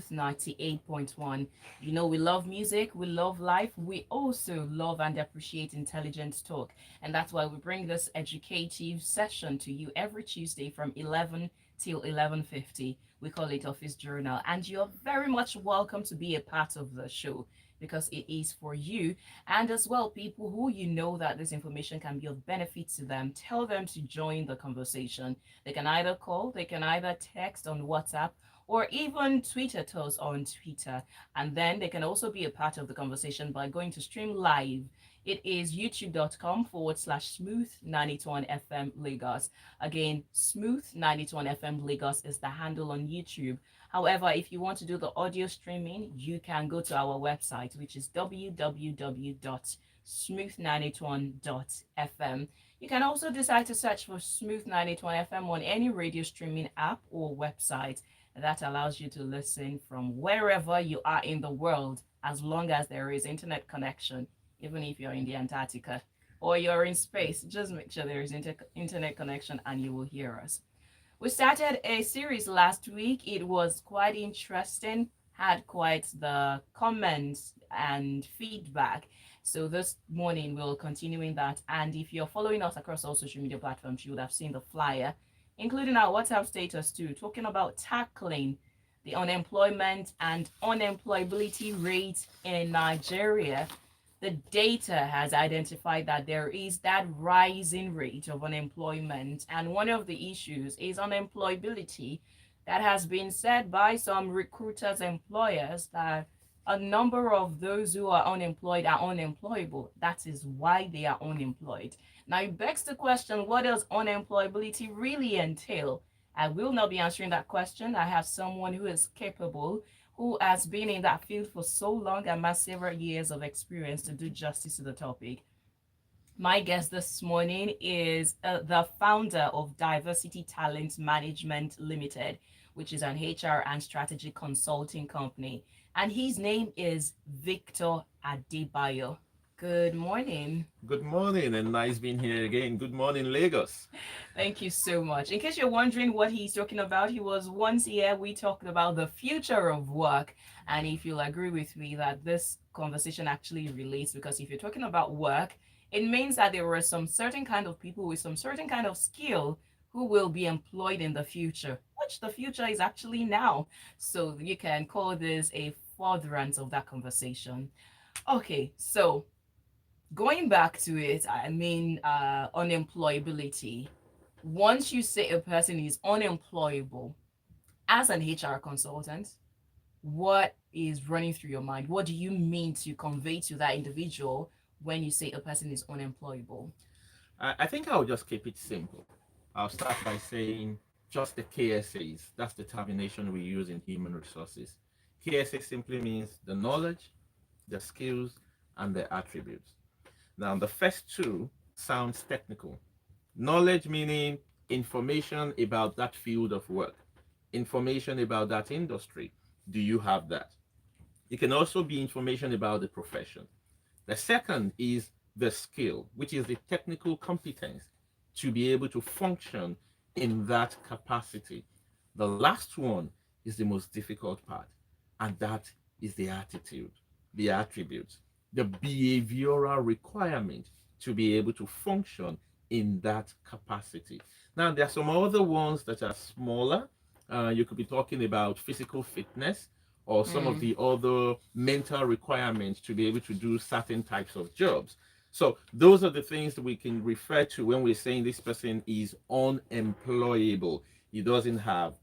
Smooth 98.1. You know, we love music, we love life, we also love and appreciate intelligent talk. And that's why we bring this educative session to you every Tuesday from 11 till 11:50. We call it Office Journal. And you're very much welcome to be a part of the show because it is for you. And as well, people who you know that this information can be of benefit to them, tell them to join the conversation. They can either call, they can either text on WhatsApp, or even tweet at us on Twitter. And then they can also be a part of the conversation by going to stream live. It is youtube.com// smooth 921 FM Lagos. Again, smooth 921 FM Lagos is the handle on YouTube. However, if you want to do the audio streaming, you can go to our website, which is www.smooth981.fm. You can also decide to search for Smooth 981 FM on any radio streaming app or website that allows you to listen from wherever you are in the world, as long as there is internet connection, even if you're in the Antarctica or you're in space. Just make sure there is internet connection and you will hear us. We started a series last week. It was quite interesting, had quite the comments and feedback. So this morning we'll continuing that. And if you're following us across all social media platforms, you would have seen the flyer, including our WhatsApp status too, talking about tackling the unemployment and unemployability rate in Nigeria. The data has identified that there is that rising rate of unemployment, and one of the issues is unemployability. That has been said by some recruiters, employers, that a number of those who are unemployed are unemployable. That is why they are unemployed. Now, it begs the question, what does unemployability really entail? I will not be answering that question. I have someone who is capable, who has been in that field for so long and has several years of experience to do justice to the topic. My guest this morning is the founder of Diversity Talent Management Limited, which is an HR and strategy consulting company. And his name is Victor Adebayo. Good morning. Good morning, and nice being here again. Good morning, Lagos. Thank you so much. In case you're wondering what he's talking about, he was once here. We talked about the future of work. And if you'll agree with me that this conversation actually relates, because if you're talking about work, it means that there were some certain kind of people with some certain kind of skill who will be employed in the future, which the future is actually now. So you can call this a furtherance of that conversation. Okay, so going back to it, I mean, unemployability. Once you say a person is unemployable, as an HR consultant, what is running through your mind? What do you mean to convey to that individual when you say a person is unemployable? I think I'll just keep it simple. I'll start by saying just the KSAs. That's the termination we use in human resources. KSA simply means the knowledge, the skills, and the attributes. Now, the first two sounds technical. Knowledge meaning information about that field of work, information about that industry. Do you have that? It can also be information about the profession. The second is the skill, which is the technical competence to be able to function in that capacity. The last one is the most difficult part, and that is the attitude, the attributes, the behavioral requirement to be able to function in that capacity. Now, there are some other ones that are smaller. You could be talking about physical fitness or some of the other mental requirements to be able to do certain types of jobs. So those are the things that we can refer to when we're saying this person is unemployable. He doesn't have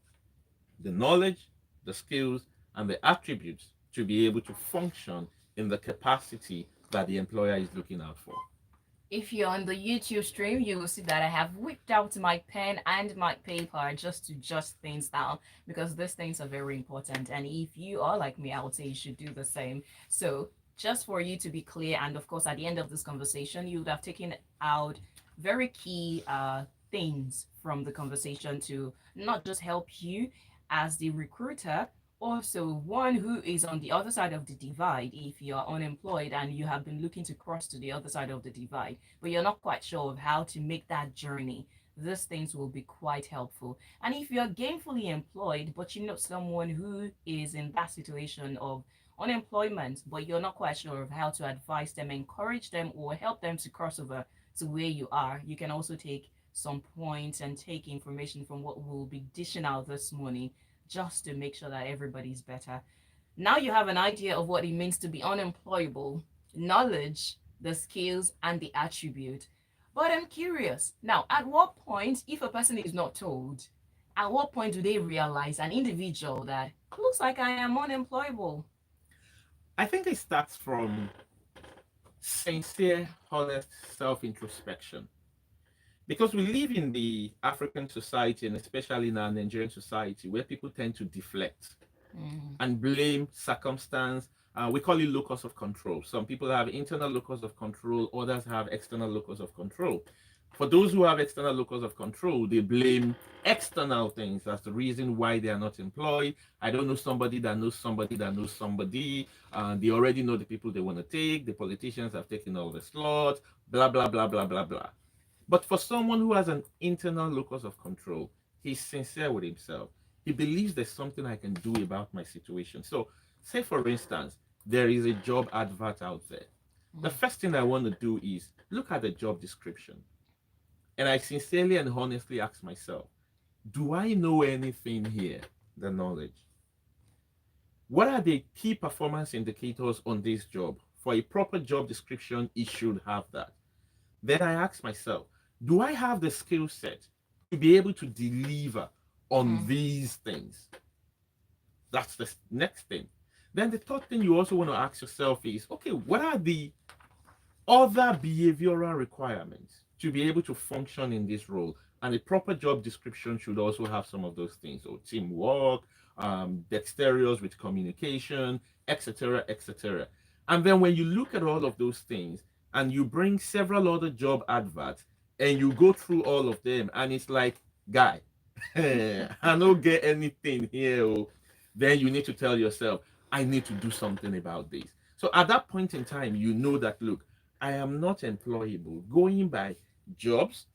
the knowledge, the skills, and the attributes to be able to function in the capacity that the employer is looking out for. If you're on the YouTube stream, you will see that I have whipped out my pen and my paper just to jot things down because these things are very important. And if you are like me, I would say you should do the same. So just for you to be clear, and of course, at the end of this conversation, you would have taken out very key things from the conversation to not just help you as the recruiter, also one who is on the other side of the divide. If you're unemployed and you have been looking to cross to the other side of the divide, but you're not quite sure of how to make that journey, these things will be quite helpful. And if you're gainfully employed, but you know someone who is in that situation of unemployment, but you're not quite sure of how to advise them, encourage them, or help them to cross over to where you are, you can also take some points and take information from what we'll be dishing out this morning just to make sure that everybody's better. Now you have an idea of what it means to be unemployable, knowledge, the skills, and the attribute. But I'm curious now, at what point, if a person is not told, at what point do they realize, an individual, that looks like I am unemployable? I think it starts from sincere, honest self introspection. Because we live in the African society and especially in our Nigerian society where people tend to deflect Mm. and blame circumstance. We call it locus of control. Some people have internal locus of control, others have external locus of control. For those who have external locus of control, they blame external things as the reason why they are not employed. I don't know somebody that knows somebody that knows somebody. They already know the people they want to take. The politicians have taken all the slots, blah, blah, blah, blah, blah, blah. But for someone who has an internal locus of control, he's sincere with himself. He believes there's something I can do about my situation. So, say for instance, there is a job advert out there. The Mm. first thing I want to do is look at the job description. And I sincerely and honestly ask myself, do I know anything here? The knowledge. What are the key performance indicators on this job? For a proper job description, it should have that. Then I ask myself, do I have the skill set to be able to deliver on Mm. these things? That's the next thing. Then the third thing you also want to ask yourself is, okay, what are the other behavioral requirements to be able to function in this role? And a proper job description should also have some of those things. So teamwork, dexterous with communication, etc., etc. And then when you look at all of those things and you bring several other job adverts and you go through all of them and it's like, guy, I don't get anything here. Then you need to tell yourself, I need to do something about this. So at that point in time, you know that, look, I am not employable. Going by jobs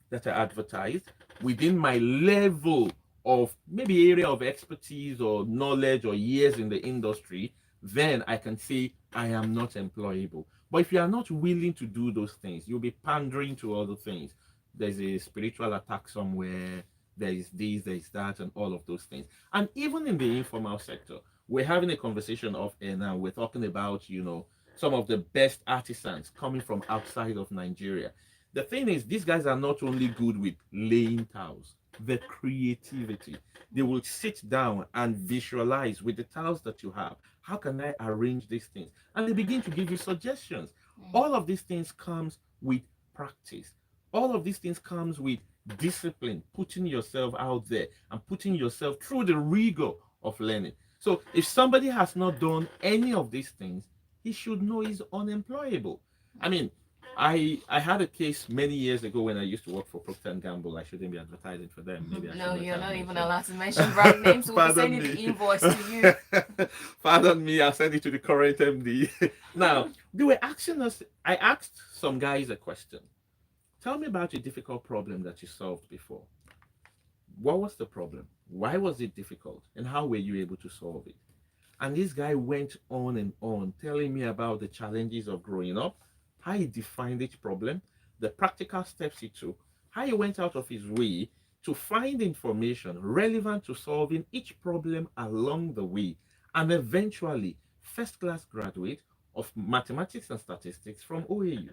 that are advertised within my level of maybe area of expertise or knowledge or years in the industry, then I can say I am not employable. But if you are not willing to do those things, you'll be pandering to other things. There's a spiritual attack somewhere, there is this, there is that, and all of those things. And even in the informal sector, we're having a conversation off air now. We're talking about, some of the best artisans coming from outside of Nigeria. The thing is, these guys are not only good with laying tiles, the creativity. They will sit down and visualize with the tiles that you have. How can I arrange these things? And they begin to give you suggestions. Mm. All of these things comes with practice. All of these things comes with discipline, putting yourself out there and putting yourself through the rigor of learning. So if somebody has not done any of these things, he should know he's unemployable. I mean, I had a case many years ago when I used to work for Procter and Gamble. I shouldn't be advertising for them. Maybe I should No, not you're have not even mentioned. allowed to mention brand names. We'll be Pardon sending the me. invoice to you. Pardon me. I'll send it to the current MD. Now, they were asking us. I asked some guys a question. Tell me about a difficult problem that you solved before. What was the problem? Why was it difficult? And how were you able to solve it? And this guy went on and on telling me about the challenges of growing up, how he defined each problem, the practical steps he took, how he went out of his way to find information relevant to solving each problem along the way, and eventually first class graduate of mathematics and statistics from OAU.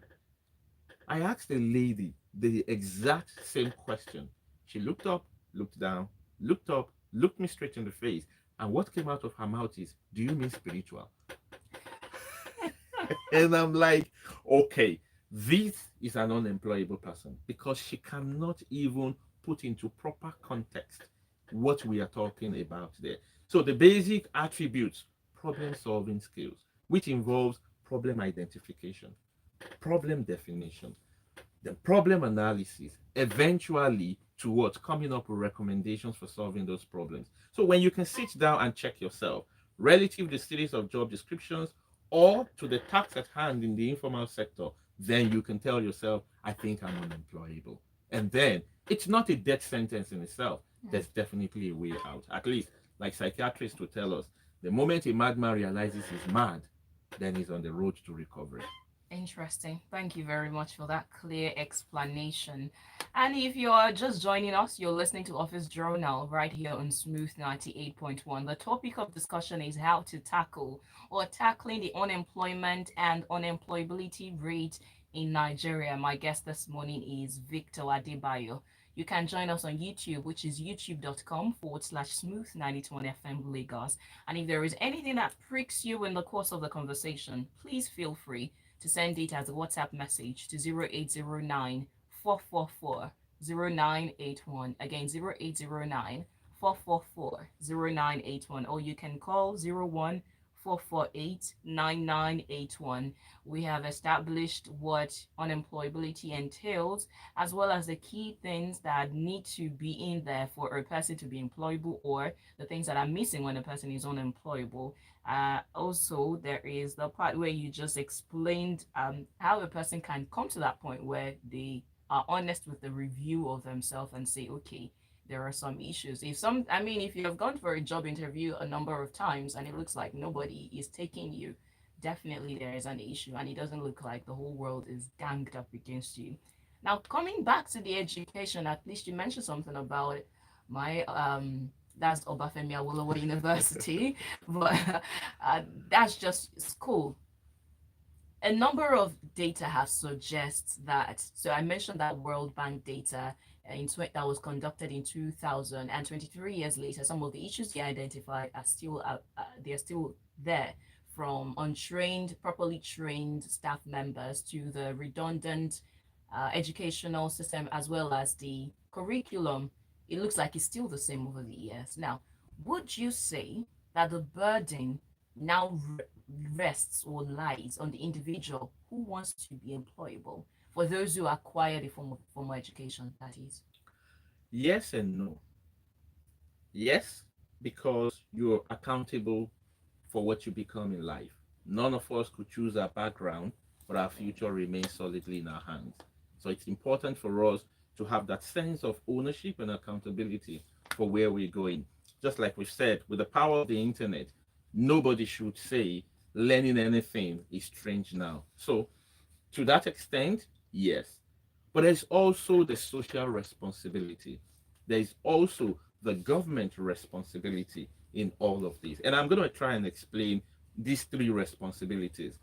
I asked the lady the exact same question. She looked up, looked down, looked up, looked me straight in the face, and what came out of her mouth is, do you mean spiritual? And I'm like, okay, this is an unemployable person because she cannot even put into proper context what we are talking about there. So the basic attributes, problem solving skills, which involves problem identification, problem definition, then problem analysis, eventually towards coming up with recommendations for solving those problems. So when you can sit down and check yourself relative to the series of job descriptions or to the task at hand in the informal sector, then you can tell yourself, I think I'm unemployable. And then It's not a death sentence in itself. Mm. There's definitely a way out. At least, like psychiatrists will tell us, the moment a madman realizes he's mad, then he's on the road to recovery. Interesting. Thank you very much for that clear explanation. And if you're just joining us, you're listening to Office Journal right here on Smooth 98.1. The topic of discussion is how to tackle or tackling the unemployment and unemployability rate in Nigeria. My guest this morning is Victor Adebayo. You can join us on YouTube, which is youtube.com/smooth 92.1 FM Lagos. And if there is anything that pricks you in the course of the conversation, please feel free to send it as a WhatsApp message to 0809 444 0981. Again, 0809 444 0981. Or you can call 01 448 9981. We have established what unemployability entails, as well as the key things that need to be in there for a person to be employable, or the things that are missing when a person is unemployable. Also, there is the part where you just explained how a person can come to that point where they are honest with the review of themselves and say, okay, there are some issues. If you have gone for a job interview a number of times and it looks like nobody is taking you, definitely there is an issue, and it doesn't look like the whole world is ganged up against you. Now, coming back to the education, at least you mentioned something about my that's Obafemi Awolowo University, but that's just school. A number of data have suggests that. So I mentioned that World Bank data that was conducted in 2000, and 23 years later, some of the issues they identified are still they are still there, from untrained, properly trained staff members to the redundant educational system, as well as the curriculum. It looks like it's still the same over the years. Now, would you say that the burden now rests or lies on the individual who wants to be employable, for those who acquire the formal education, that is? Yes and no. Yes, because you're accountable for what you become in life. None of us could choose our background, but our future remains solidly in our hands. So it's important for us to have that sense of ownership and accountability for where we're going. Just like we've said, with the power of the internet, nobody should say learning anything is strange now. So, to that extent, yes. But there's also the social responsibility. There's also the government responsibility in all of this. And I'm going to try and explain these three responsibilities.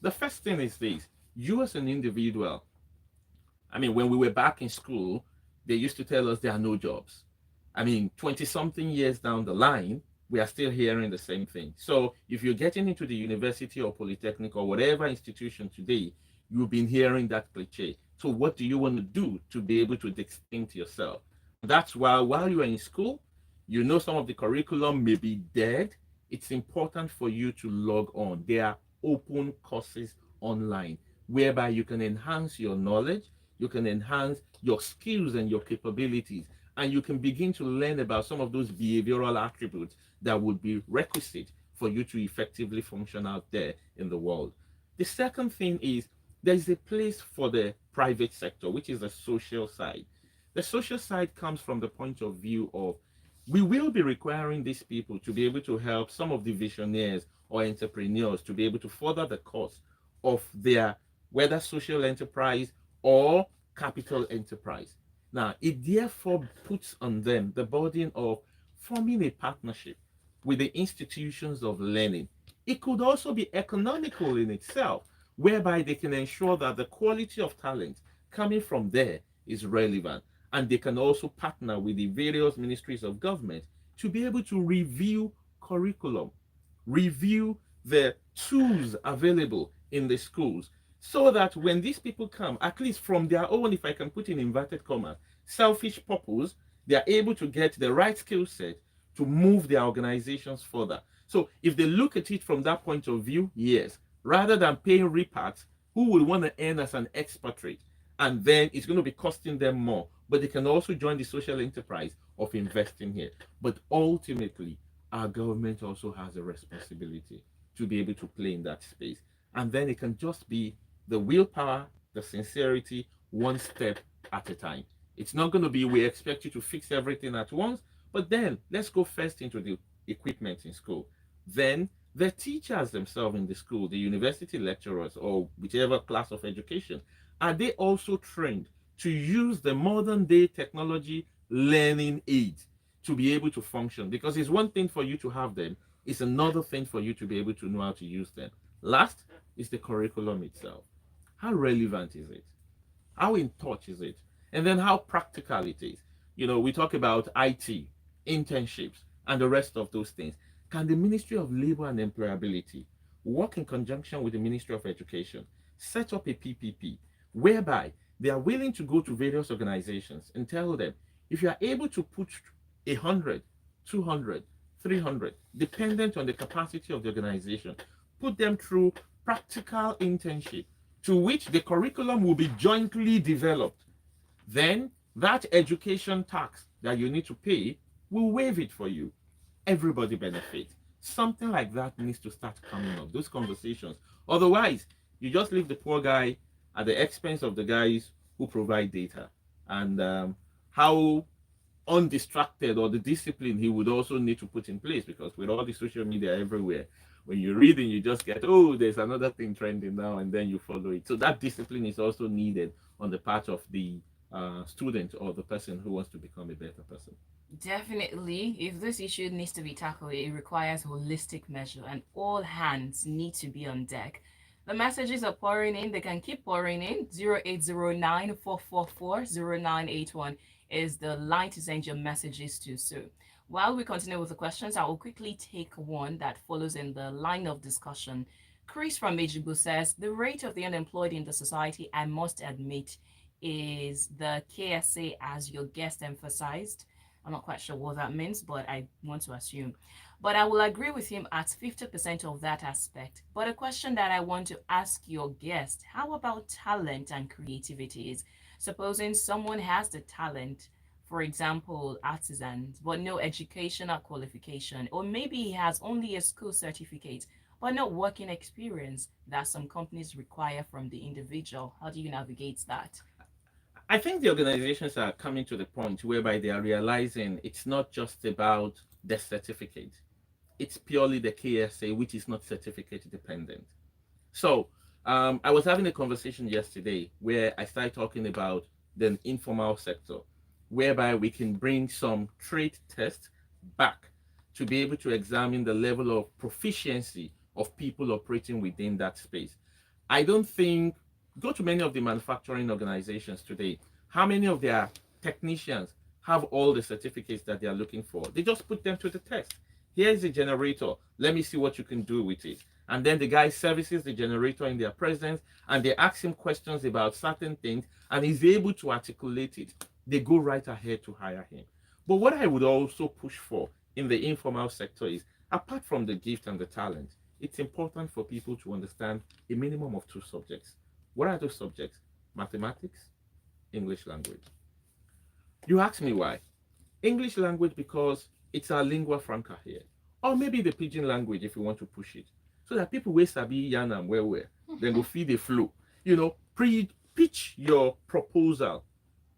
The first thing is this: you as an individual, when we were back in school, they used to tell us there are no jobs. 20 something years down the line, we are still hearing the same thing. So if you're getting into the university or polytechnic or whatever institution today, you've been hearing that cliche. So what do you want to do to be able to distinct yourself? That's why while you are in school, you know some of the curriculum may be dead. It's important for you to log on. There are open courses online whereby you can enhance your knowledge, you can enhance your skills and your capabilities, and you can begin to learn about some of those behavioral attributes that would be requisite for you to effectively function out there in the world. The second thing is there's a place for the private sector, which is the social side. The social side comes from the point of view of we will be requiring these people to be able to help some of the visionaries or entrepreneurs to be able to further the cause of their whether social enterprise or capital enterprise. Now, it therefore puts on them the burden of forming a partnership with the institutions of learning. It could also be economical in itself, whereby they can ensure that the quality of talent coming from there is relevant. And they can also partner with the various ministries of government to be able to review curriculum, review the tools available in the schools, so that when these people come, at least from their own, if I can put in inverted commas, selfish purpose, they are able to get the right skill set to move their organizations further. So if they look at it from that point of view, yes, rather than paying reparts, who will want to earn as an expatriate? And then it's going to be costing them more. But they can also join the social enterprise of investing here. But ultimately, our government also has a responsibility to be able to play in that space. And then it can just be the willpower, the sincerity, one step at a time. It's not going to be we expect you to fix everything at once, but then let's go first into the equipment in school. Then the teachers themselves in the school, the university lecturers, or whichever class of education, are they also trained to use the modern day technology learning aids to be able to function? Because it's one thing for you to have them, it's another thing for you to be able to know how to use them. Last is the curriculum itself. How relevant is it? How in touch is it? And then how practical it is. We talk about IT, internships, and the rest of those things. Can the Ministry of Labor and Employability work in conjunction with the Ministry of Education, set up a PPP whereby they are willing to go to various organizations and tell them, if you are able to put 100, 200, 300, dependent on the capacity of the organization, put them through practical internship to which the curriculum will be jointly developed, then that education tax that you need to pay will waive it for you. Everybody benefits. Something like that needs to start coming up, those conversations. Otherwise, you just leave the poor guy at the expense of the guys who provide data. And how undistracted or the discipline he would also need to put in place, because with all the social media everywhere, when you're reading, you just get, oh, there's another thing trending now, and then you follow it. So that discipline is also needed on the part of the student or the person who wants to become a better person. Definitely, if this issue needs to be tackled, it requires holistic measure and all hands need to be on deck. The messages are pouring in. They can keep pouring in. 0809 is the line to send your messages to. So while we continue with the questions, I will quickly take one that follows in the line of discussion. Chris from Ejibu says, the rate of the unemployed in the society, I must admit, is the KSA, as your guest emphasized. I'm not quite sure what that means, but I want to assume. But I will agree with him at 50% of that aspect. But a question that I want to ask your guest, how about talent and creativity? Is supposing someone has the talent, for example, artisans, but no educational qualification, or maybe he has only a school certificate, but no working experience that some companies require from the individual. How do you navigate that? I think the organizations are coming to the point whereby they are realizing it's not just about the certificate. It's purely the KSA, which is not certificate dependent. So I was having a conversation yesterday where I started talking about the informal sector, whereby we can bring some trade tests back to be able to examine the level of proficiency of people operating within that space. I don't think, go to many of the manufacturing organizations today, how many of their technicians have all the certificates that they are looking for? They just put them to the test. Here's a generator. Let me see what you can do with it. And then the guy services the generator in their presence, and they ask him questions about certain things, and he's able to articulate it. They go right ahead to hire him. But what I would also push for in the informal sector is, apart from the gift and the talent, it's important for people to understand a minimum of 2 subjects. What are those subjects? Mathematics, English language. You ask me why. English language because it's our lingua franca here. Or maybe the pidgin language if you want to push it. So that people will sabi yarn and where, then go feed the flow. Pitch your proposal,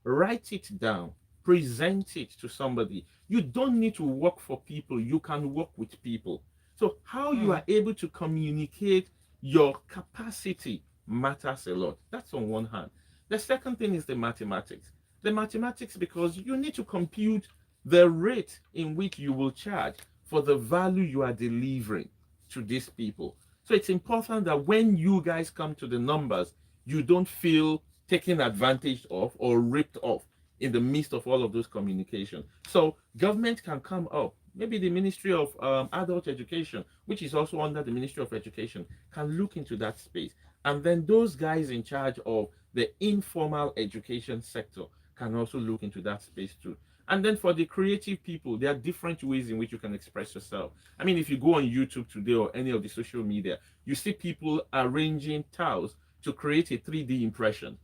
write it down, present it to somebody. You don't need to work for people, you can work with people. So how you are able to communicate your capacity matters a lot. That's on one hand. The second thing is the mathematics. The mathematics, because you need to compute the rate in which you will charge for the value you are delivering to these people. So it's important that when you guys come to the numbers, you don't feel taken advantage of or ripped off in the midst of all of those communication. So government can come up. Maybe the Ministry of Adult Education, which is also under the Ministry of Education, can look into that space. And then those guys in charge of the informal education sector can also look into that space too. And then for the creative people, there are different ways in which you can express yourself. I mean, if you go on YouTube today or any of the social media, you see people arranging tiles to create a 3D impression,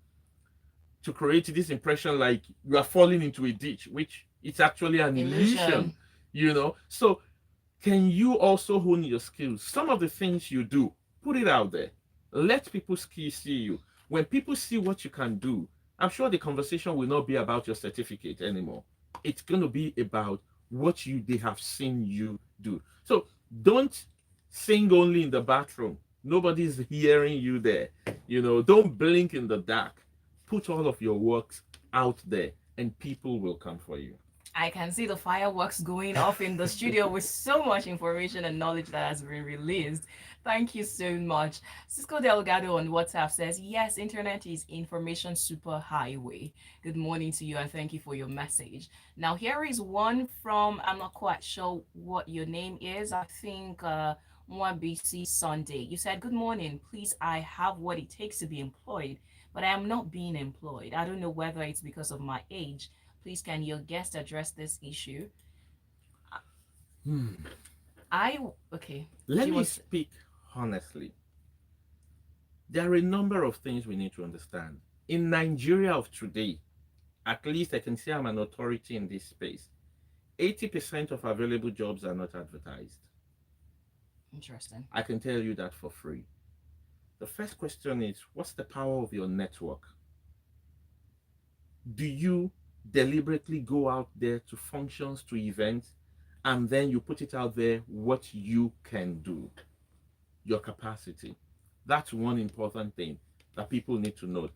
to create this impression like you are falling into a ditch, which it's actually an illusion, So can you also hone your skills? Some of the things you do, put it out there. Let people see you. When people see what you can do, I'm sure the conversation will not be about your certificate anymore. It's going to be about what they have seen you do. So don't sing only in the bathroom. Nobody's hearing you there. Don't blink in the dark. Put all of your works out there and people will come for you. I can see the fireworks going off in the studio with so much information and knowledge that has been released. Thank you so much. Cisco Delgado on WhatsApp says, yes, internet is information superhighway. Good morning to you and thank you for your message. Now, here is one from, I'm not quite sure what your name is. I think BC Sunday. You said, good morning. Please, I have what it takes to be employed, but I am not being employed. I don't know whether it's because of my age. Please, can your guest address this issue? Hmm. Okay. Let me speak honestly. There are a number of things we need to understand. In Nigeria of today, at least I can say I'm an authority in this space. 80% of available jobs are not advertised. Interesting. I can tell you that for free. The first question is, what's the power of your network? Do you deliberately go out there to functions, to events, and then you put it out there what you can do, your capacity? That's one important thing that people need to know.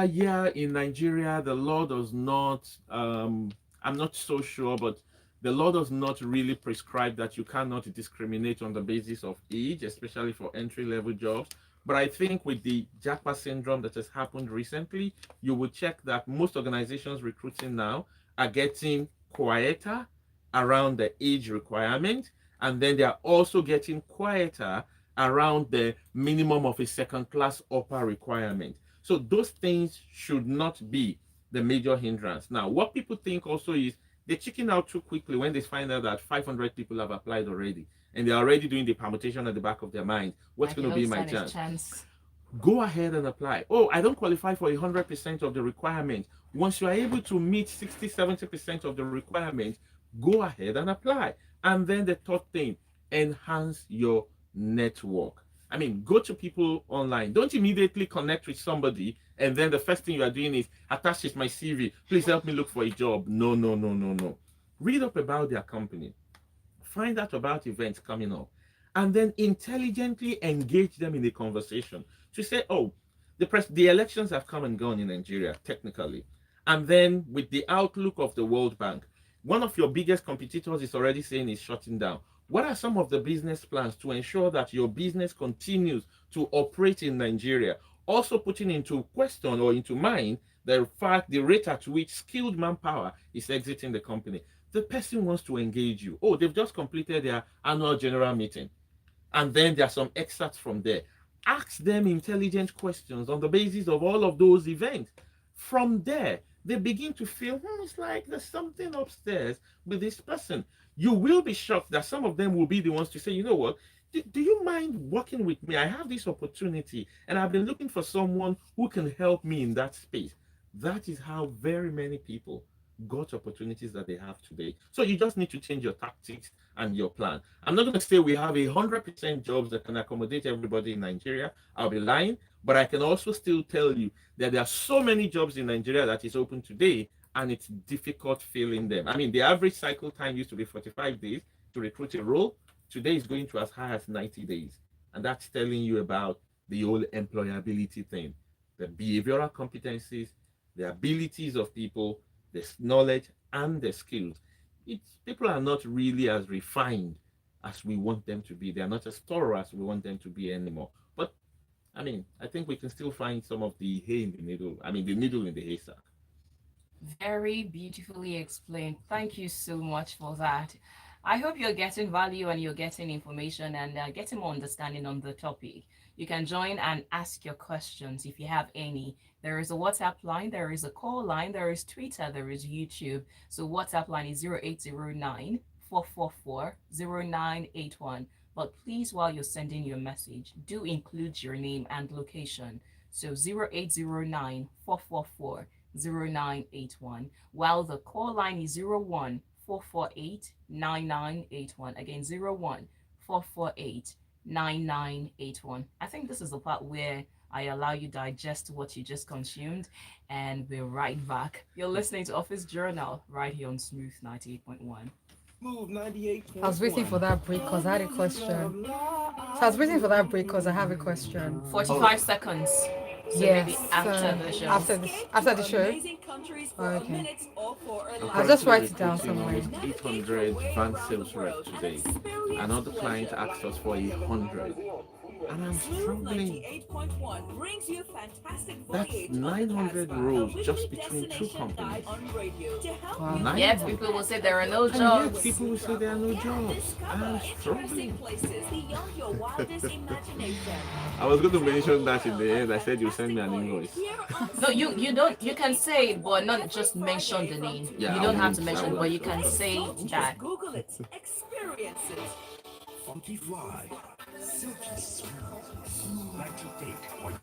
Yeah, in Nigeria, the law does not, I'm not so sure, but the law does not really prescribe that you cannot discriminate on the basis of age, especially for entry level jobs. But I think with the Japa syndrome that has happened recently, you will check that most organizations recruiting now are getting quieter around the age requirement. And then they are also getting quieter around the minimum of a second class upper requirement. So those things should not be the major hindrance. Now, what people think also is they chicken out too quickly when they find out that 500 people have applied already and they're already doing the permutation at the back of their mind. What's going to be my chance? Go ahead and apply. Oh, I don't qualify for 100% of the requirement. Once you are able to meet 60, 70% of the requirement, go ahead and apply. And then the third thing, enhance your network. I mean, go to people online. Don't immediately connect with somebody and then the first thing you are doing is attach my CV. Please help me look for a job. No, no, no, no, no. Read up about their company. Find out about events coming up. And then intelligently engage them in a conversation to say, oh, the elections have come and gone in Nigeria, technically. And then with the outlook of the World Bank, one of your biggest competitors is already saying it's shutting down. What are some of the business plans to ensure that your business continues to operate in Nigeria? Also putting into question or into mind the fact, the rate at which skilled manpower is exiting the company. The person wants to engage you. Oh, they've just completed their annual general meeting. And then there are some excerpts from there. Ask them intelligent questions on the basis of all of those events. From there, they begin to feel, it's like there's something upstairs with this person. You will be shocked that some of them will be the ones to say, you know what, do you mind working with me? I have this opportunity and I've been looking for someone who can help me in that space. That is how very many people got opportunities that they have today. So you just need to change your tactics and your plan. I'm not going to say we have 100% jobs that can accommodate everybody in Nigeria. I'll be lying, but I can also still tell you that there are so many jobs in Nigeria that is open today and it's difficult filling them. I mean, the average cycle time used to be 45 days to recruit a role. Today is going to as high as 90 days. And that's telling you about the whole employability thing, the behavioral competencies, the abilities of people, the knowledge and the skills. People are not really as refined as we want them to be. They are not as thorough as we want them to be anymore. But I mean, I think we can still find some of the hay in the needle. I mean, the needle in the haystack. Very beautifully explained. Thank you so much for that. I hope you're getting value and you're getting information and getting more understanding on the topic. You can join and ask your questions if you have any. There is a WhatsApp line, there is a call line, there is Twitter, there is YouTube. So WhatsApp line is 0809 444 0981. But please, while you're sending your message, do include your name and location. So 0809 444 0981, while the call line is 01 448 9981. Again, 01 448 9981. I think this is the part where I allow you digest what you just consumed, and we're right back. You're listening to Office Journal right here on Smooth 98.1. Move 98. I was waiting for that break because I had a question. So I was waiting for that break because I have a question. 45 seconds. So maybe Yes, after the show. after the show. Oh, okay. I'm I'll just currently write it down recruiting somewhere. almost 800 van sales reps today. Another client asked us for 100. And I'm struggling. That's 900 roles just between two companies. Wow. Yet 900. people will say there are no And yet jobs. people will say there are no jobs. I'm struggling. I was going to mention that in the end. I said you send me an invoice. No, you don't. You can say it, but not just mention the name. Yeah, You I don't have won't. to I mention, won't. but you can say that. Google it. Experience it. Funky Fly. Silky Smooth. 98.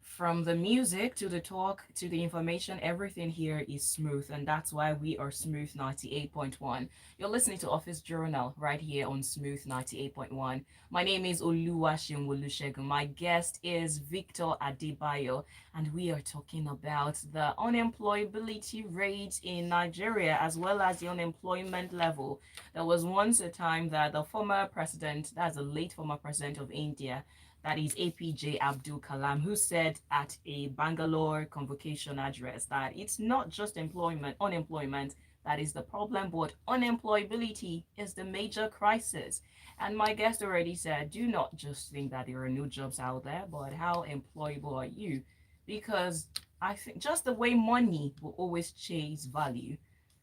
From the music to the talk to the information, everything here is smooth, and that's why we are Smooth 98.1. You're listening to Office Journal right here on Smooth 98.1. My name is Oluwaseun. My guest is Victor Adebayo, and we are talking about the unemployability rate in Nigeria as well as the unemployment level. There was once a time that the former president, that's the late former president of India, that is APJ Abdul Kalam, who said at a Bangalore convocation address that it's not just unemployment that is the problem, but unemployability is the major crisis. And my guest already said, do not just think that there are no jobs out there, but how employable are you? Because I think just the way money will always chase value,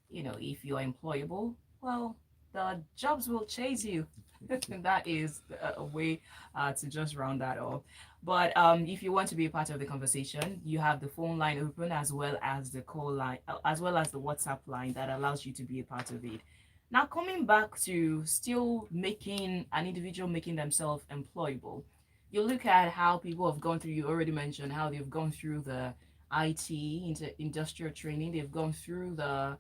if you're employable, well, the jobs will chase you. That is a way to just round that off. But if you want to be a part of the conversation, you have the phone line open as well as the call line, as well as the WhatsApp line that allows you to be a part of it. Now, coming back to still making an individual making themselves employable, you look at how people have gone through, you already mentioned how they've gone through the IT into industrial training, they've gone through the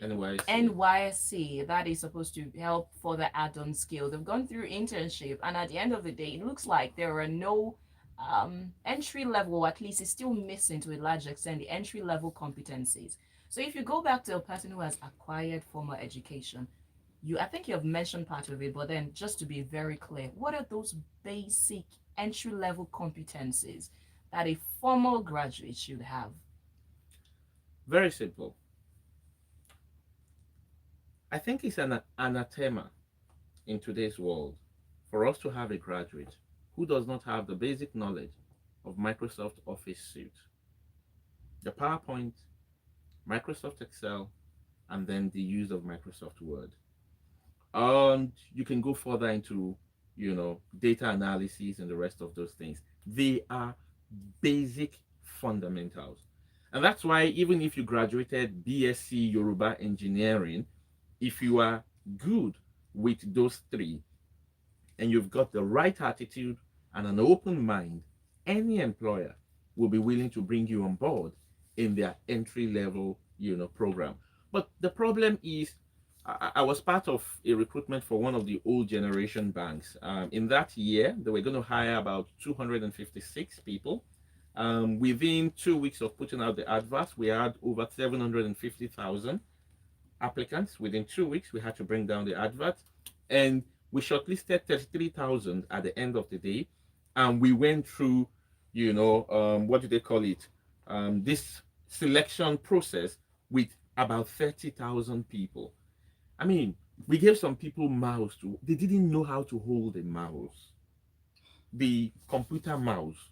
NYC. NYC that is supposed to help further add on skill. They've gone through internship, and at the end of the day, it looks like there are no entry level, or at least it's still missing to a large extent the entry level competencies. So if you go back to a person who has acquired formal education, I think you have mentioned part of it, but then just to be very clear, what are those basic entry level competencies that a formal graduate should have? Very simple. I think it's an anathema in today's world for us to have a graduate who does not have the basic knowledge of Microsoft Office suite, the PowerPoint, Microsoft Excel, and then the use of Microsoft Word. And you can go further into, data analysis and the rest of those things. They are basic fundamentals. And that's why even if you graduated BSc Yoruba Engineering, if you are good with those three and you've got the right attitude and an open mind, any employer will be willing to bring you on board in their entry level, program. But the problem is, I was part of a recruitment for one of the old generation banks. In that year, they were going to hire about 256 people. Within 2 weeks of putting out the adverts, we had over 750,000 applicants. Within 2 weeks, we had to bring down the advert, and we shortlisted 33,000 at the end of the day. And we went through, what do they call it? This selection process with about 30,000 people. I mean, we gave some people mouse to, they didn't know how to hold a mouse, the computer mouse.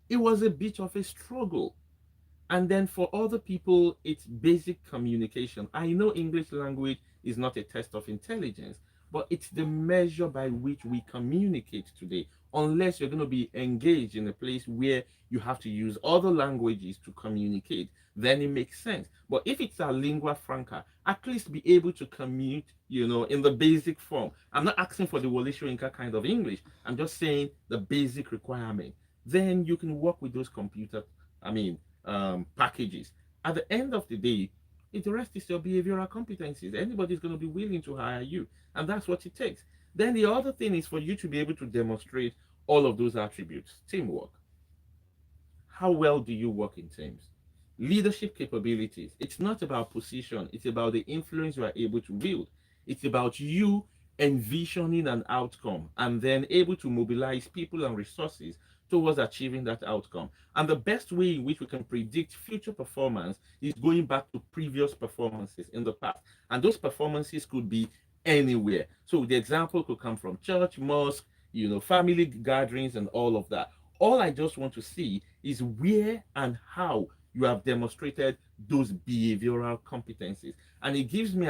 It was a bit of a struggle. And then for other people, it's basic communication. I know English language is not a test of intelligence, but it's the measure by which we communicate today. Unless you're going to be engaged in a place where you have to use other languages to communicate, then it makes sense. But if it's a lingua franca, at least be able to commute, in the basic form. I'm not asking for the Wole Soyinka kind of English. I'm just saying the basic requirement. Then you can work with those packages. At the end of the day, the rest is your behavioral competencies. Anybody's going to be willing to hire you, and that's what it takes. Then the other thing is for you to be able to demonstrate all of those attributes. Teamwork. How well do you work in teams? Leadership capabilities. It's not about position, it's about the influence you are able to build. It's about you envisioning an outcome and then able to mobilize people and resources towards achieving that outcome. And the best way in which we can predict future performance is going back to previous performances in the past. And those performances could be anywhere. So the example could come from church, mosque, family gatherings, and all of that. All I just want to see is where and how you have demonstrated those behavioral competencies. And it gives me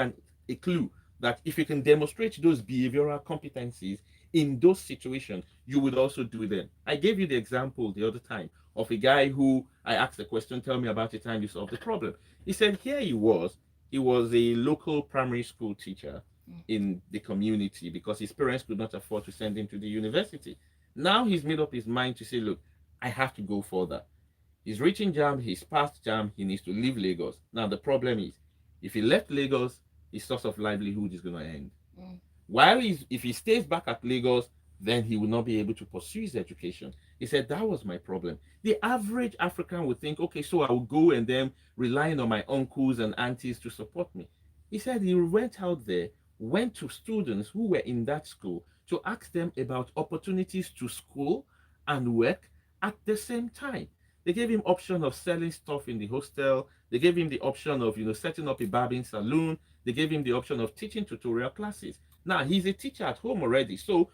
a clue that if you can demonstrate those behavioral competencies in those situations, you would also do them. I gave you the example the other time of a guy who I asked the question, tell me about the time you solved the problem. He said, here he was a local primary school teacher in the community because his parents could not afford to send him to the university. Now he's made up his mind to say, look, I have to go further. He's reaching jam, he's past jam, he needs to leave Lagos. Now the problem is, if he left Lagos, his source of livelihood is going to end. While if he stays back at Lagos, then he will not be able to pursue his education. He said, that was my problem. The average African would think, okay, so I will go and then relying on my uncles and aunties to support me. He said he went out there, went to students who were in that school to ask them about opportunities to school and work at the same time. They gave him option of selling stuff in the hostel. They gave him the option of, setting up a barbing salon. They gave him the option of teaching tutorial classes. Now, he's a teacher at home already, so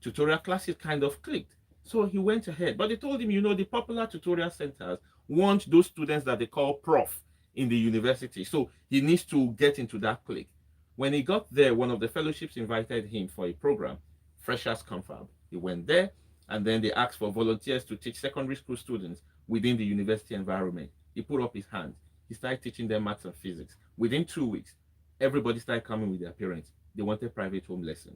tutorial classes kind of clicked. So he went ahead. But they told him, the popular tutorial centers want those students that they call prof in the university. So he needs to get into that clique. When he got there, one of the fellowships invited him for a program, Freshers Confab. He went there, and then they asked for volunteers to teach secondary school students within the university environment. He put up his hand. He started teaching them maths and physics. Within 2 weeks, everybody started coming with their parents. They wanted private home lesson.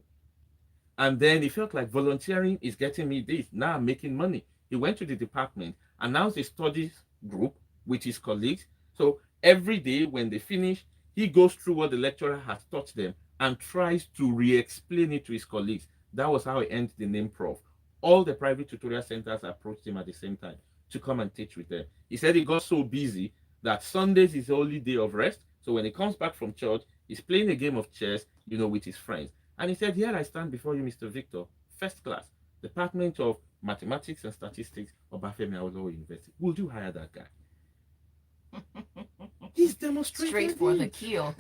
And then he felt like volunteering is getting me this. Now I'm making money. He went to the department, announced a studies group with his colleagues. So every day when they finish, he goes through what the lecturer has taught them and tries to re-explain it to his colleagues. That was how he earned the name prof. All the private tutorial centers approached him at the same time to come and teach with them. He said he got so busy that Sundays is the only day of rest. So when he comes back from church, he's playing a game of chess, with his friends. And he said, here I stand before you, Mr. Victor, first class, Department of Mathematics and Statistics, Obafemi Awolowo University. Would you hire that guy? He's demonstrating Straight for the kill.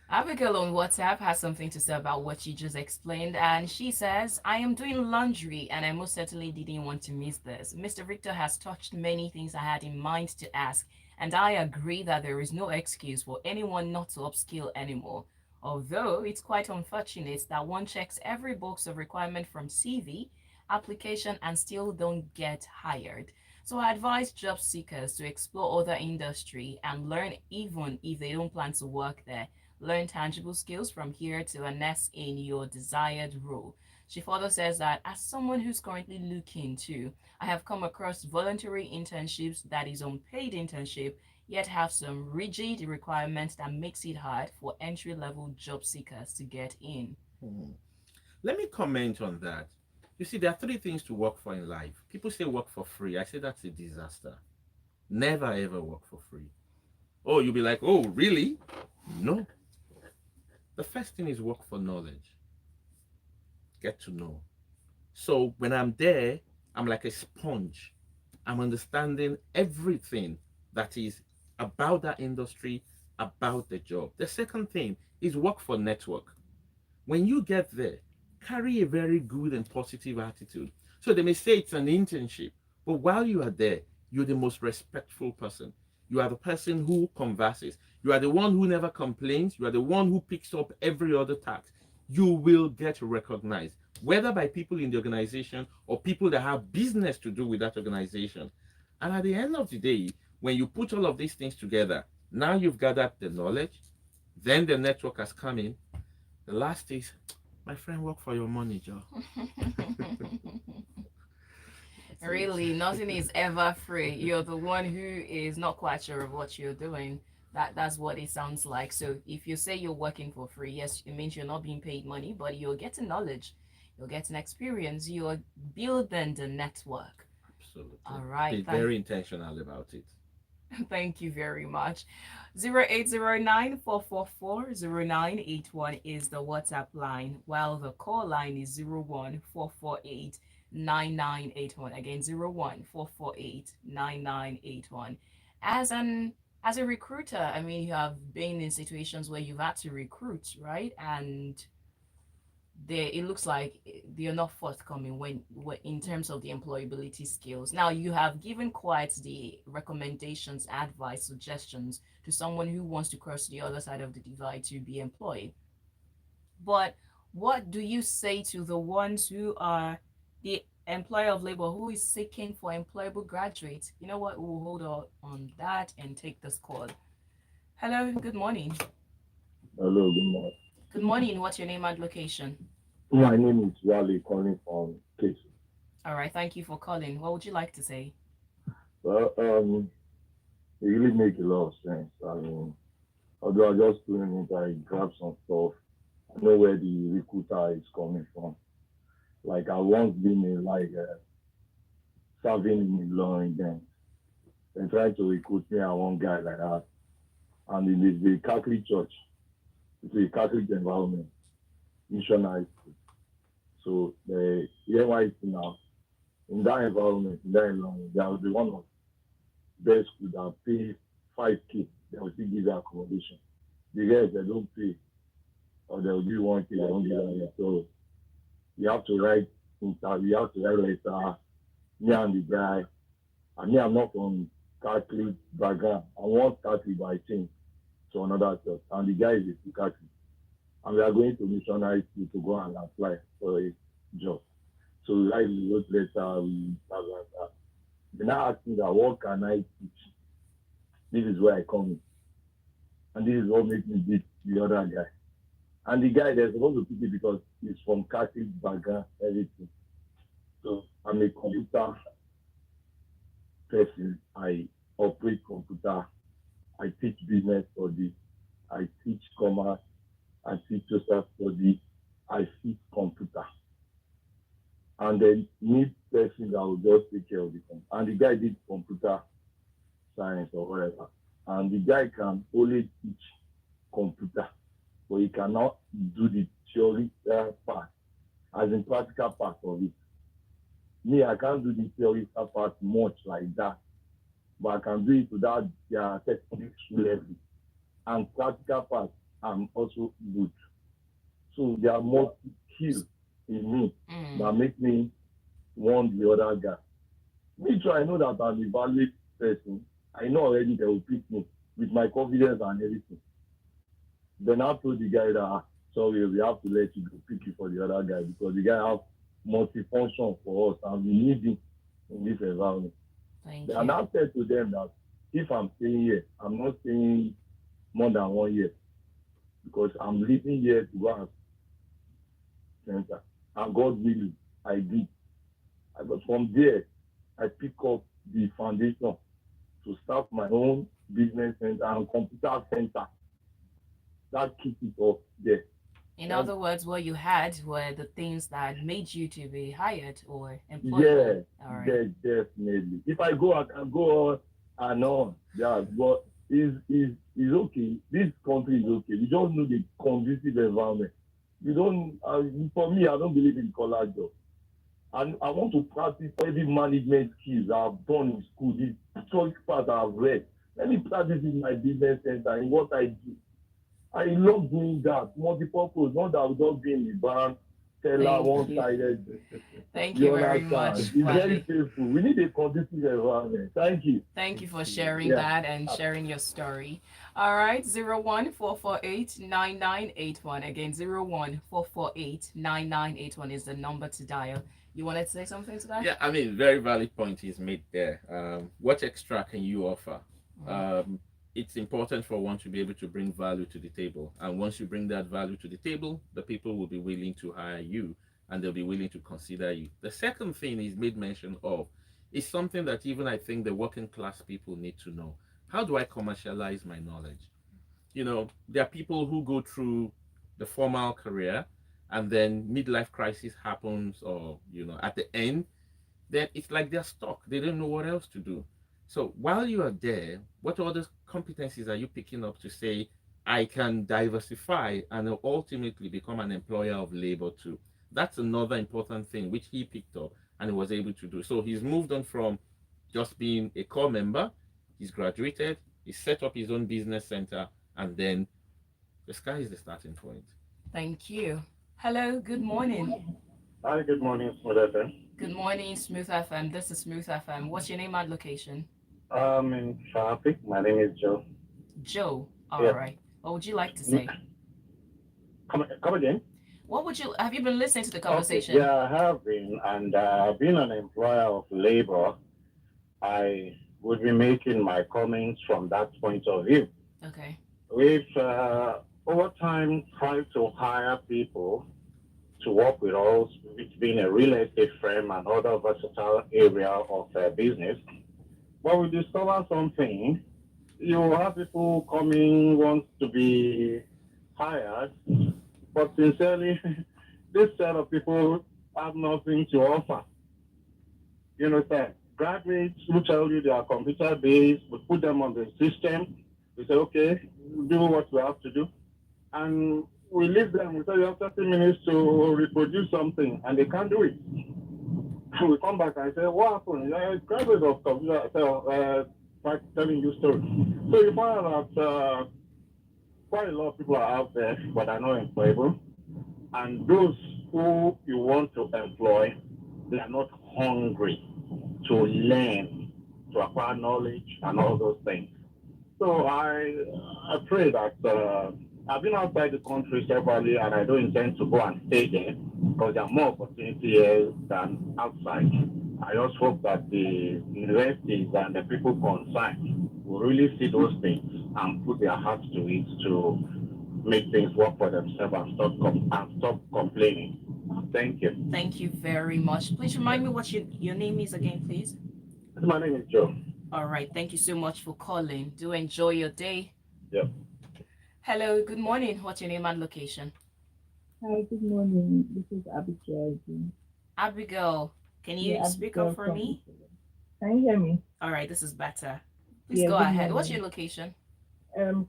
Abigail on WhatsApp has something to say about what she just explained, and she says, I am doing laundry and I most certainly didn't want to miss this. Mr. Victor has touched many things I had in mind to ask, and I agree that there is no excuse for anyone not to upskill anymore. Although it's quite unfortunate that one checks every box of requirement from CV, application, and still don't get hired. So I advise job seekers to explore other industry and learn even if they don't plan to work there. Learn tangible skills from here to a nest in your desired role. She further says that as someone who's currently looking to, I have come across voluntary internships that is unpaid internship, yet have some rigid requirements that makes it hard for entry-level job seekers to get in. Let me comment on that. You see, there are 3 things to work for in life. People say work for free. I say that's a disaster. Never ever work for free. Oh, you'll be like, oh, really? No. The first thing is work for knowledge. Get to know. So when I'm there, I'm like a sponge. I'm understanding everything that is about that industry, about the job. The second thing is work for network. When you get there, carry a very good and positive attitude. So they may say it's an internship, but while you are there, you're the most respectful person. You are the person who converses. You are the one who never complains. You are the one who picks up every other task. You will get recognized, whether by people in the organization or people that have business to do with that organization. And at the end of the day, when you put all of these things together, now you've gathered the knowledge, then the network has come in. The last is, my friend, work for your money, Joe. Really, nothing is ever free. You're the one who is not quite sure of what you're doing. That's what it sounds like. So if you say you're working for free, yes, it means you're not being paid money, but you're getting knowledge. you're getting experience, you're building the network. Absolutely. All right. Be very intentional about it. Thank you very much. 0809 444 0981 is the WhatsApp line, while the call line is 01 448 9981. Again, 01 448 9981. As an as a recruiter, I mean, you have been in situations where you've had to recruit, right? And it looks like they're not forthcoming when in terms of the employability skills. Now you have given quite the recommendations, advice, suggestions to someone who wants to cross the other side of the divide to be employed. But what do you say to the ones who are the employer of labor who is seeking for employable graduates? You know what? We'll hold on that and take this call. Hello, good morning. Hello, good morning. Good morning. What's your name and location? My name is Wally calling from Case. All right, thank you for calling. What would you like to say? Well, it really make a lot of sense. I mean, although I just doing it, I grab some stuff. I know where the recruiter is coming from. Like I once been in like serving in law again and trying to recruit me and one guy like that. And it is the Catholic Church. It's a Catholic environment, missionary. So the NYC now, in that environment, in that environment, there will be one of the best school that pay 5K, they will still give you accommodation. The rest they don't pay, or they will give 1K, they don't give you. So you have to write you have to write letter, me and the guy. And me, I'm not from Catholic background. I want Catholic by change to another church. And the guy is a Catholic. And we are going to missionary school to go and apply for a job. So we write the wrote letter, we blah blah blah. They now ask me that what can I teach? This is where I come in. And this is what makes me beat the other guy. And the guy they're supposed to pick it because he's from Catholic background, everything. So I'm a computer person. I operate computer. I teach business studies. I teach commerce. I teach social studies. I teach computer. And then need person that will just take care of the computer. And the guy did computer science or whatever. And the guy can only teach computer, but he cannot do the theory part, as in practical part of it. Me, I can't do the theory part much like that, but I can do it without their technical level. And practical part, I'm also good. So there are more skills in me that make me want the other guy. Me too, I know that I'm a valid person. I know already they will pick me with my confidence and everything. Then I told the guy that sorry, we have to let you go pick you for the other guy because the guy have multifunction for us and we need him in this environment. Thank And you. I said to them that if I'm staying here, I'm not staying more than 1 year because I'm living here to go and center. And God willing, I did. But from there, I pick up the foundation to start my own business center and computer center. That keeps it up there. In And other words, what you had were the things that made you to be hired or yeah, employable. All right. definitely. If I go, I can go on and on. Yeah, but is okay. This country is okay. We just need a conducive environment. We don't. For me, I don't believe in color job. And I want to practice every management skills I've done in school. The historic part I've read. Let me practice in my business center in what I do. I love doing that. Multi-purpose, not that I would just be in the bank, teller, Thank you. one-sided. Thank you You very understand? much, It's very Wale. painful. We need a conducive environment. Thank you. Thank you for sharing Yeah. that and sharing your story. All right, 01 448 9981. Again, 01 448 9981 is the number to dial. You wanted to say something to that? Yeah, I mean, very valid point is made there. What extra can you offer? It's important for one to be able to bring value to the table. And once you bring that value to the table, the people will be willing to hire you and they'll be willing to consider you. The second thing is made mention of is something that even I think the working class people need to know. How do I commercialize my knowledge? You know, there are people who go through the formal career and then midlife crisis happens, or at the end, then it's like they're stuck. They don't know what else to do. So while you are there, what other competencies are you picking up to say, I can diversify and ultimately become an employer of labor too? That's another important thing which he picked up and he was able to do. So he's moved on from just being a core member, he's graduated, he set up his own business center, and then the sky is the starting point. Thank you. Hello, good morning. Hi, good morning, Smith. Good morning, Smooth FM. This is Smooth FM. What's your name and location? I'm in traffic. My name is Joe. Joe. All Yeah. right. What would you like to say? Come again? What would you have you been listening to the Okay. conversation? Yeah, I have been, and being an employer of labor, I would be making my comments from that point of view. Okay. We've over time tried to hire people to work with us, it's been a real estate firm and other versatile area of business. But we discover something. You have people coming, want to be hired, but sincerely, this set of people have nothing to offer. You understand? Graduates who tell you they are computer based, we put them on the system. We say, okay, do what we have to do. And we leave them. We say you have 30 minutes to reproduce something, and they can't do it. And we come back and say, what happened? Graduate of computer, telling you stories. So you find out that quite a lot of people are out there, but are not employable. And those who you want to employ, they are not hungry to learn, to acquire knowledge, and all those things. So I pray that I've been outside the country severally, and I don't intend to go and stay there because there are more opportunities here than outside. I just hope that the universities and the people concerned will really see those things and put their hearts to it to make things work for themselves and stop complaining. Thank you. Thank you very much. Please remind me what your name is again, please. My name is Joe. All right. Thank you so much for calling. Do enjoy your day. Yep. Hello, good morning. What's your name and location? Hi, good morning. This is Abigail. Abigail, can you Yeah, speak Abigail up for from me? Italy. Can you hear me? All right, this is better. Please Yeah, go good ahead. What's your morning. location?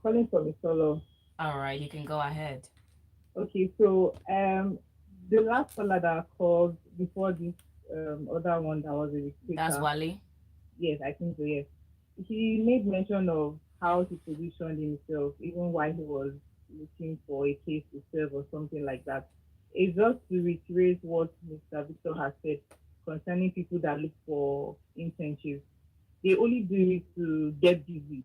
Calling from Isolo. All right, you can go ahead. Okay, so the last caller that called before this other one that was a That's recruiter. Wally. Yes, I think so. Yes, he made mention of how he positioned himself even while he was looking for a case to serve or something like that. It's just to reiterate what Mr. Victor has said concerning people that look for internships. They only do it to get busy,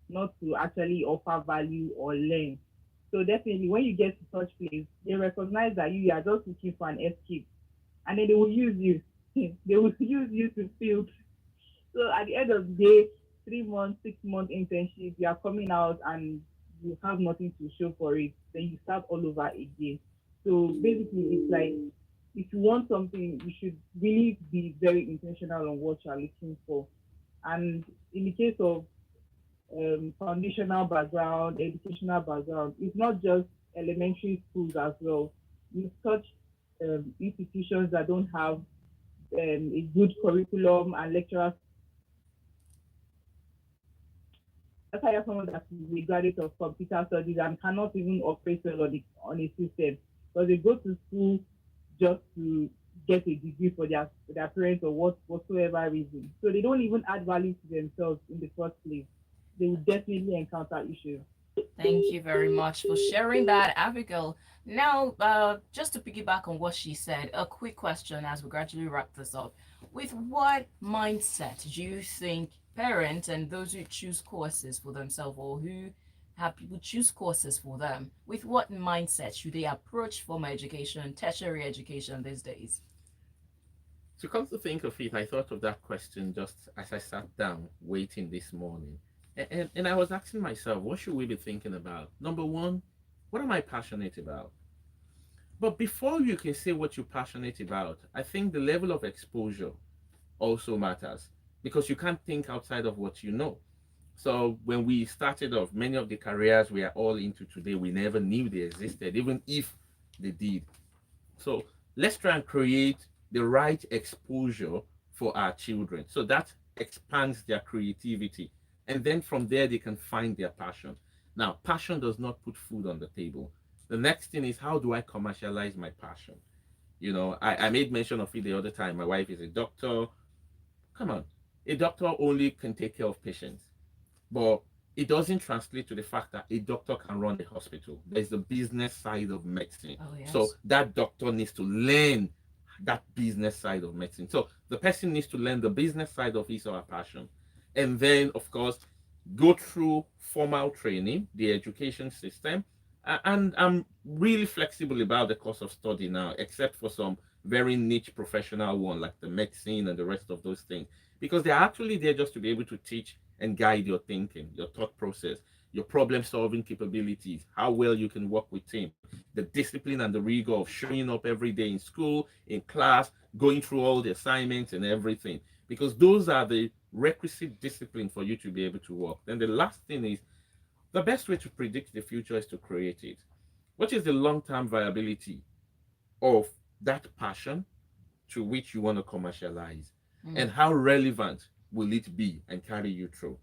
not to actually offer value or learn. So definitely when you get to such place, they recognize that you are just looking for an escape, and then they will use you. They will use you to fill. So at the end of the day, 3 months, 6 month internship, you are coming out and you have nothing to show for it. Then you start all over again. So basically, it's like if you want something, you should really be very intentional on what you are looking for. And in the case of foundational background, educational background, it's not just elementary schools as well. You such institutions that don't have a good curriculum and lecturers. That's why someone that is a graduate of computer studies and cannot even operate well on a system because they go to school just to get a degree for their parents or whatsoever reason. So they don't even add value to themselves in the first place. They will definitely encounter issues. Thank you very much for sharing that, Abigail. Now, just to piggyback on what she said, a quick question as we gradually wrap this up. With what mindset do you think parents and those who choose courses for themselves or who have people choose courses for them, with what mindset should they approach formal education, tertiary education these days? To come to think of it, I thought of that question just as I sat down waiting this morning. And I was asking myself, what should we be thinking about? Number one, what am I passionate about? But before you can say what you're passionate about, I think the level of exposure also matters because you can't think outside of what you know. So when we started off, many of the careers we are all into today, we never knew they existed, even if they did. So let's try and create the right exposure for our children. So that expands their creativity. And then from there, they can find their passion. Now, passion does not put food on the table. The next thing is, how do I commercialize my passion? I made mention of it the other time. My wife is a doctor. Come on. A doctor only can take care of patients, but it doesn't translate to the fact that a doctor can run a hospital. There's the business side of medicine. Oh, So yes. that doctor needs to learn that business side of medicine. So the person needs to learn the business side of his or her passion. And then, of course, go through formal training, the education system. And I'm really flexible about the course of study now, except for some very niche professional one like the medicine and the rest of those things, because they're actually there just to be able to teach and guide your thinking, your thought process, your problem solving capabilities, how well you can work with team, the discipline and the rigor of showing up every day in school, in class, going through all the assignments and everything, because those are the requisite discipline for you to be able to work. Then the last thing is, the best way to predict the future is to create it. What is the long term viability of that passion to which you want to commercialize? Mm. And how relevant will it be and carry you through?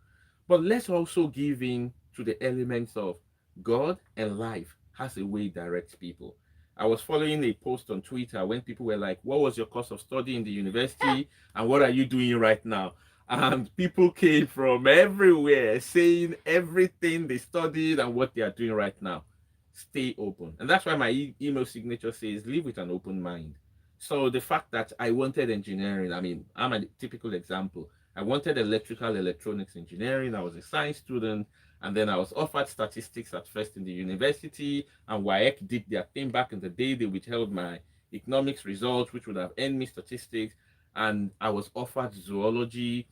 But let's also give in to the elements of God and life has a way it directs people. I was following a post on Twitter when people were like, what was your course of study in the university and what are you doing right now? And people came from everywhere saying everything they studied and what they are doing right now. Stay open. And that's why my email signature says, live with an open mind. So the fact that I wanted engineering, I mean, I'm a typical example. I wanted electrical electronics engineering. I was a science student. And then I was offered statistics at first in the university. And WAEC did their thing back in the day. They withheld my economics results, which would have earned me statistics. And I was offered zoology.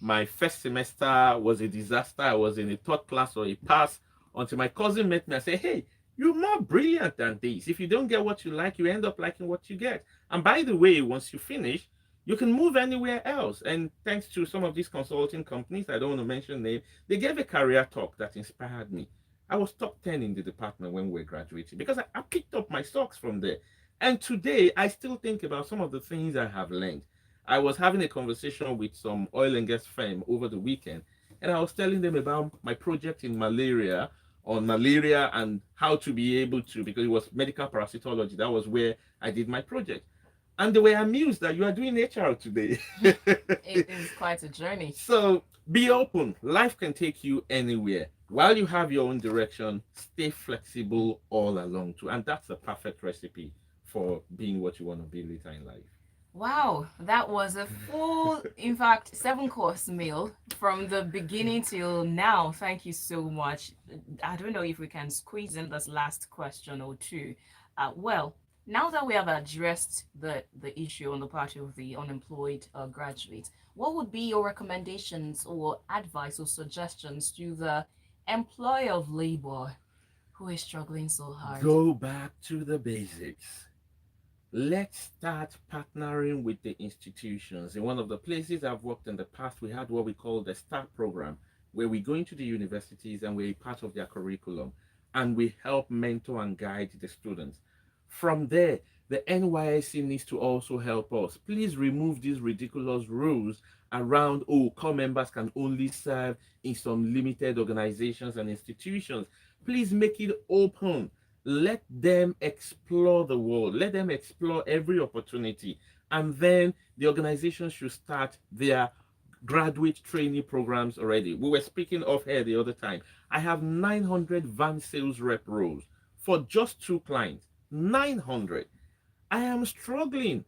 My first semester was a disaster. I was in a third class or a pass until my cousin met me and said, hey, you're more brilliant than this. If you don't get what you like, you end up liking what you get. And by the way, once you finish, you can move anywhere else. And thanks to some of these consulting companies, I don't want to mention names, they gave a career talk that inspired me. I was top 10 in the department when we were graduating because I picked up my socks from there. And today, I still think about some of the things I have learned. I was having a conversation with some oil and gas firm over the weekend, and I was telling them about my project in malaria, on malaria and how to be able to, because it was medical parasitology. That was where I did my project. And they were amused that you are doing HR today. It is quite a journey. So be open. Life can take you anywhere. While you have your own direction, stay flexible all along too. And that's the perfect recipe for being what you want to be later in life. Wow, that was a full, in fact, 7 course meal from the beginning till now. Thank you so much. I don't know if we can squeeze in this last question or two. Well, now that we have addressed the issue on the part of the unemployed graduates, what would be your recommendations or advice or suggestions to the employer of labor who is struggling so hard? Go back to the basics. Let's start partnering with the institutions. In one of the places I've worked in the past, we had what we call the START program, where we go into the universities and we're part of their curriculum and we help mentor and guide the students. From there, the NYSC needs to also help us. Please remove these ridiculous rules around, oh, core members can only serve in some limited organizations and institutions. Please make it open. Let them explore the world. Let them explore every opportunity. And then the organization should start their graduate training programs already. We were speaking off here the other time. I have 900 van sales rep roles for just 2 clients. 900. I am struggling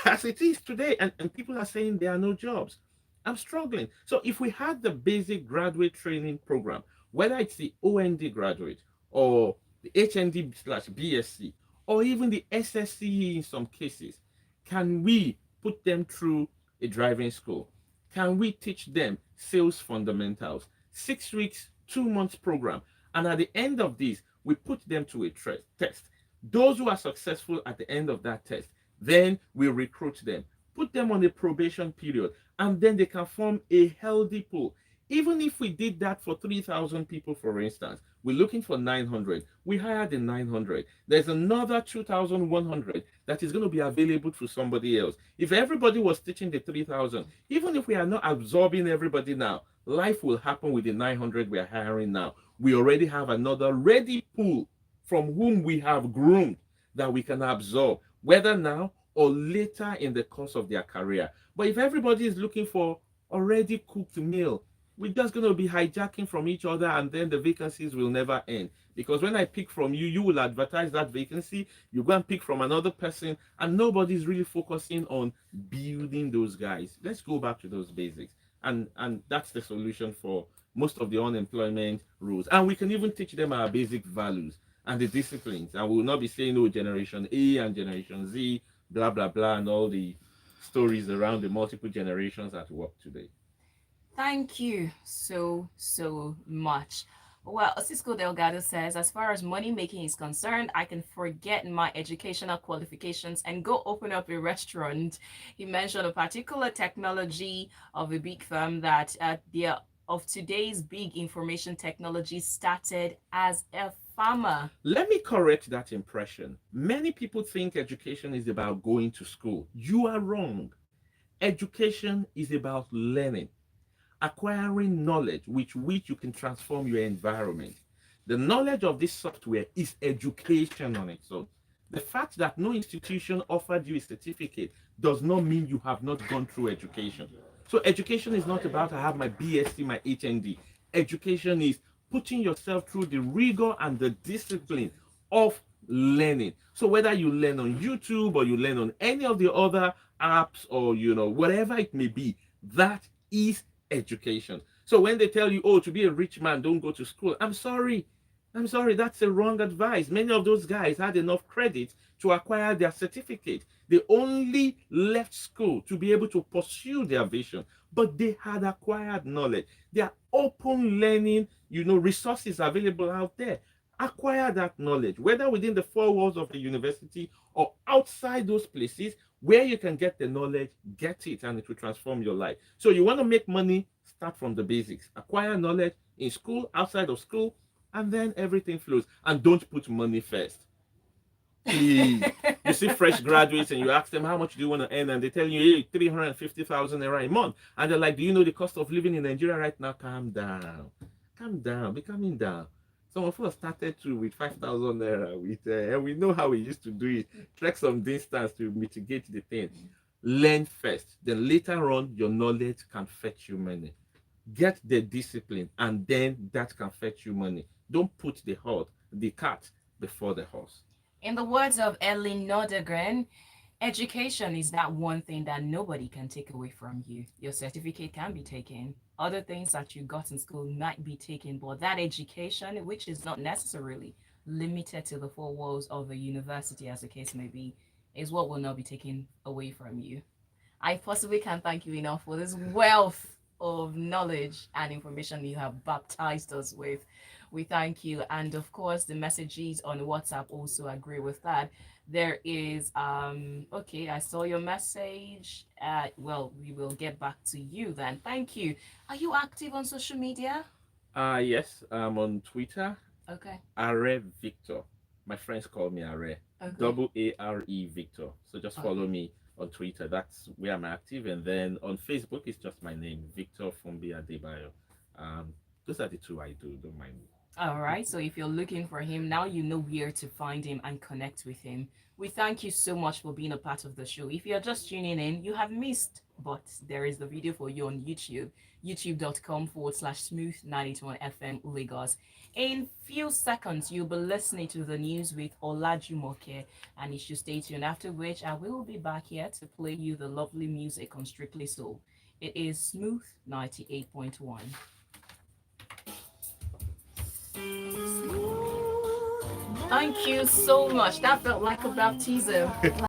as it is today, and people are saying there are no jobs. I'm struggling. So if we had the basic graduate training program, whether it's the OND graduate or the HND/BSc or even the SSCE in some cases, can we put them through a driving school? Can we teach them sales fundamentals? 6 weeks, 2 months program. And at the end of this, we put them to a test. Those who are successful at the end of that test, then we recruit them, put them on a probation period, and then they can form a healthy pool. Even if we did that for 3,000 people, for instance, we're looking for 900. We hired the 900. There's another 2,100 that is going to be available to somebody else. If everybody was teaching the 3,000, even if we are not absorbing everybody now, life will happen with the 900 we are hiring now. We already have another ready pool from whom we have groomed that we can absorb, whether now or later in the course of their career. But if everybody is looking for already cooked meal, we're just going to be hijacking from each other, and then the vacancies will never end. Because when I pick from you, you will advertise that vacancy, you go and pick from another person, and nobody's really focusing on building those guys. Let's go back to those basics. And that's the solution for most of the unemployment rules. And we can even teach them our basic values and the disciplines. And we will not be saying, oh, Generation A and Generation Z, blah, blah, blah, and all the stories around the multiple generations at work today. Thank you so much. Well, Cisco Delgado says, as far as money making is concerned, I can forget my educational qualifications and go open up a restaurant. He mentioned a particular technology of a big firm that of today's big information technology started as a farmer. Let me correct that impression. Many people think education is about going to school. You are wrong. Education is about learning, acquiring knowledge with which you can transform your environment. The knowledge of this software is education on its own. The fact that no institution offered you a certificate does not mean you have not gone through education. So education is not about I have my BSc, my HND. Education is putting yourself through the rigor and the discipline of learning. So whether you learn on YouTube or you learn on any of the other apps, or whatever it may be, that is education. So when they tell you, oh, to be a rich man, don't go to school, I'm sorry, that's a wrong advice. Many of those guys had enough credit to acquire their certificate. They only left school to be able to pursue their vision, but they had acquired knowledge. There are open learning, resources available out there. Acquire that knowledge, whether within the four walls of the university or outside those places where you can get the knowledge. Get it, and it will transform your life. So you want to make money, start from the basics. Acquire knowledge in school, outside of school, and then everything flows. And don't put money first. Please. You see fresh graduates and you ask them, how much do you want to earn? And they tell you, hey, 350,000 naira a month. And they're like, do you know the cost of living in Nigeria right now? Calm down. Be calming down. Some of us started with 5,000 naira, and we know how we used to do it. Trek some distance to mitigate the thing. Learn first, then later on, your knowledge can fetch you money. Get the discipline, and then that can fetch you money. Don't put the cart before the horse. In the words of Ellen Nordegren, education is that one thing that nobody can take away from you. Your certificate can be taken. Other things that you got in school might be taken, but that education, which is not necessarily limited to the four walls of a university, as the case may be, is what will not be taken away from you. I possibly can't thank you enough for this wealth of knowledge and information you have baptized us with. We thank you. And of course, the messages on WhatsApp also agree with that. There is, okay, I saw your message. Well, we will get back to you then. Thank you. Are you active on social media? Yes, I'm on Twitter. Okay. Are Victor. My friends call me Are. Okay. Are Victor. So just follow me on Twitter. That's where I'm active. And then on Facebook, it's just my name, Victor Fumbi Adebayo. Those are the two I do. Don't mind me. All right. So if you're looking for him, now you know where to find him and connect with him. We thank you so much for being a part of the show. If you're just tuning in, you have missed, but there is the video for you on YouTube, youtube.com/smooth91FM Lagos. In few seconds, you'll be listening to the news with Olajumoke, and you should stay tuned, after which I will be back here to play you the lovely music on Strictly Soul. It is Smooth 98.1. Thank you so much. That felt like a baptism.